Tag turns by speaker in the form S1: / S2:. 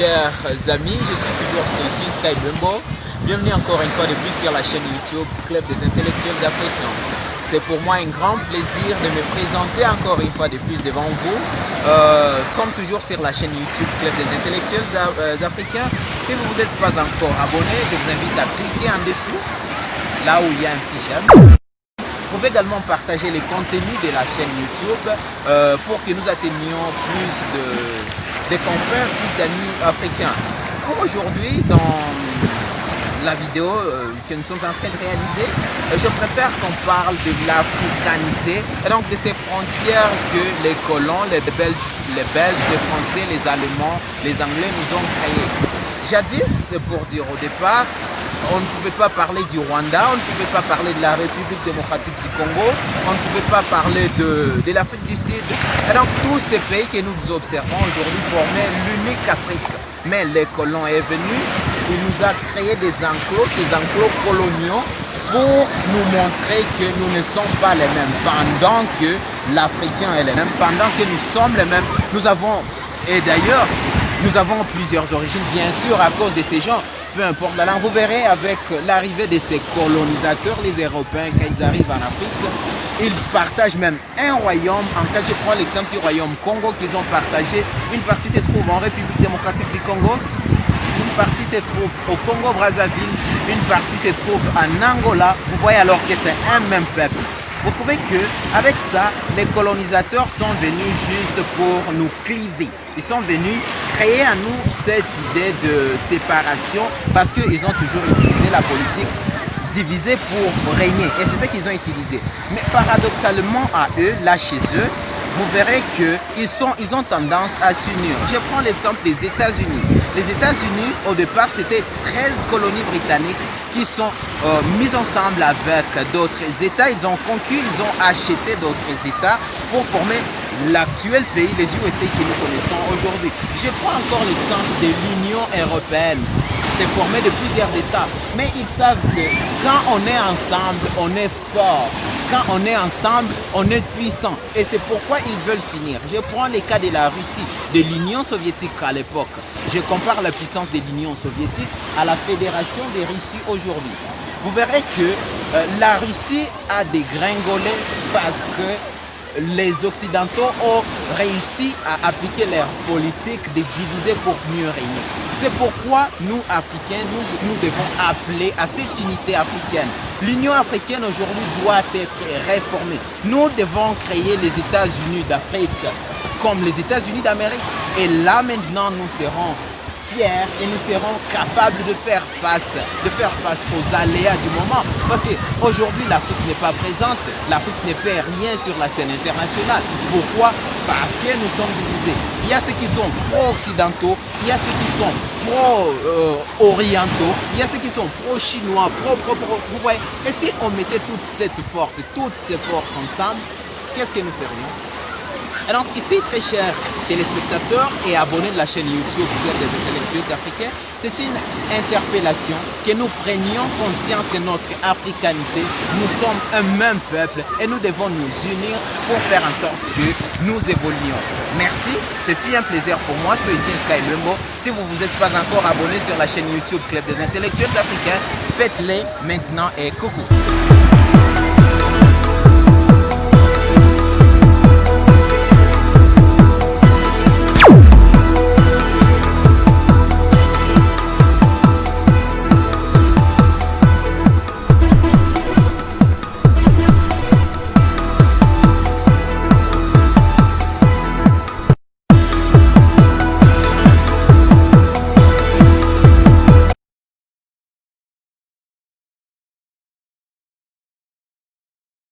S1: chers amis, je suis toujours ici, Sky Bembo. Bienvenue encore une fois de plus sur la chaîne YouTube Club des Intellectuels Africains. C'est pour moi un grand plaisir de me présenter encore une fois de plus devant vous. Comme toujours sur la chaîne YouTube Club des Intellectuels Africains. Si vous ne vous êtes pas encore abonné, je vous invite à cliquer en dessous, là où il y a un petit j'aime. Vous pouvez également partager les contenus de la chaîne YouTube pour que nous atteignions plus de confrères, plus d'amis africains. Pour aujourd'hui, dans la vidéo que nous sommes en train de réaliser, je préfère qu'on parle de l'africanité et donc de ces frontières que les colons, les Belges, les Français, les Allemands, les Anglais nous ont créées. Jadis, pour dire au départ, on ne pouvait pas parler du Rwanda, on ne pouvait pas parler de la République démocratique du Congo, on ne pouvait pas parler de l'Afrique du Sud. Et donc tous ces pays que nous observons aujourd'hui formaient l'unique Afrique. Mais les colons est venu, il nous a créé des enclos, ces enclos coloniaux, pour nous montrer que nous ne sommes pas les mêmes, pendant que l'Africain est le même, pendant que nous sommes les mêmes. Nous avons, et d'ailleurs, nous avons plusieurs origines, bien sûr, à cause de ces gens. Peu importe la langue, vous verrez avec l'arrivée de ces colonisateurs, les Européens, quand ils arrivent en Afrique, ils partagent même un royaume. En cas, je prends l'exemple du royaume Congo qu'ils ont partagé. Une partie se trouve en République démocratique du Congo, une partie se trouve au Congo-Brazzaville, une partie se trouve en Angola. Vous voyez alors que c'est un même peuple. Vous trouvez qu'avec ça, les colonisateurs sont venus juste pour nous cliver. Ils sont venus créer à nous cette idée de séparation parce qu'ils ont toujours utilisé la politique divisée pour régner. Et c'est ce qu'ils ont utilisé. Mais paradoxalement à eux, là chez eux, vous verrez qu'ils ont tendance à s'unir. Je prends l'exemple des États-Unis. Les États-Unis, au départ, c'était 13 colonies britanniques qui sont mises ensemble avec d'autres États. Ils ont conquis, ils ont acheté d'autres États pour former l'actuel pays, les USA que nous connaissons aujourd'hui. Je prends encore l'exemple de l'Union européenne. C'est formé de plusieurs États. Mais ils savent que quand on est ensemble, on est fort. Quand on est ensemble, on est puissant. Et c'est pourquoi ils veulent s'unir. Je prends le cas de la Russie, de l'Union soviétique à l'époque. Je compare la puissance de l'Union soviétique à la Fédération des Russies aujourd'hui. Vous verrez que la Russie a dégringolé parce que les Occidentaux ont réussi à appliquer leur politique de diviser pour mieux régner. C'est pourquoi nous, Africains, nous devons appeler à cette unité africaine. L'Union africaine aujourd'hui doit être réformée. Nous devons créer les États-Unis d'Afrique comme les États-Unis d'Amérique. Et là maintenant, nous serons fiers et nous serons capables de faire face aux aléas du moment. Parce qu'aujourd'hui, l'Afrique n'est pas présente, l'Afrique ne fait rien sur la scène internationale. Pourquoi? Parce que nous sommes divisés. Il y a ceux qui sont pro-occidentaux, il y a ceux qui sont pro-orientaux, il y a ceux qui sont pro-chinois, vous voyez. Et si on mettait toutes ces forces ensemble, qu'est-ce que nous ferions? Et donc ici, très chers téléspectateurs et abonnés de la chaîne YouTube Club des Intellectuels Africains, c'est une interpellation que nous prenions conscience de notre africanité. Nous sommes un même peuple et nous devons nous unir pour faire en sorte que nous évoluions. Merci, ce fut un plaisir pour moi. Je suis ici Sky Bembo. Si vous ne vous êtes pas encore abonné sur la chaîne YouTube Club des Intellectuels Africains, faites-le maintenant et coucou.